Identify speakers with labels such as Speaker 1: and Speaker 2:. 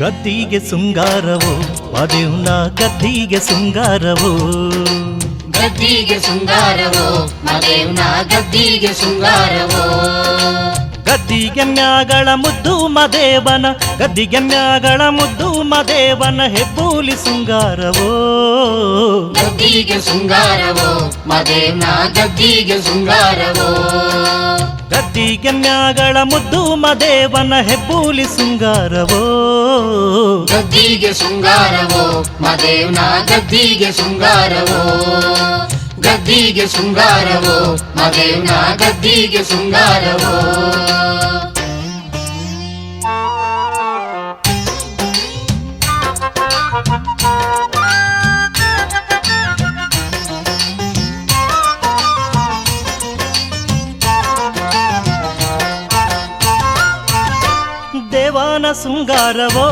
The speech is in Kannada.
Speaker 1: ಗದ್ದಿಗೆ ಶೃಂಗಾರವೋ ಮದೇವ್ನ ಗದ್ದಿಗೆ ಶೃಂಗಾರವೋ
Speaker 2: ಗದ್ದಿಗೆ ಶೃಂಗಾರವೋ ಮದೇವ್ನ ಗದ್ದಿಗೆ ಶೃಂಗಾರವೋ
Speaker 1: ಗದ್ದಿಗೆ ಮ್ಯಾಗಳ ಮುದ್ದು ಮದೇವನ ಗದ್ದಿಗೆ ಮ್ಯಾಗಳ ಮುದ್ದು ಮದೇವನ ಹೆಬ್ಬೂಲಿ ಶೃಂಗಾರವೋ
Speaker 2: ಗದ್ದಿಗೆ ಶೃಂಗಾರವೋ ಮದೇವ್ನ ಗದ್ದಿಗೆ ಶೃಂಗಾರವೋ
Speaker 1: ಗದ್ದಿಗೆ ಮ್ಯಾಗಳ ಮುದ್ದು ಮದೇವನ ಹೆಬ್ಬೂಲಿ ಶೃಂಗಾರವೋ
Speaker 2: ಗದ್ದಿಗೆ ಶೃಂಗಾರವೋ ಮದೇವ್ನ ಗದ್ದಿಗೆ ಶೃಂಗಾರವೋ ಗದ್ದಿಗೆ ಶೃಂಗಾರವೋ ಮದೇವ್ನ ಗದ್ದಿಗೆ ಶೃಂಗಾರವೋ
Speaker 1: ದೇವನ ಶೃಂಗಾರವೋ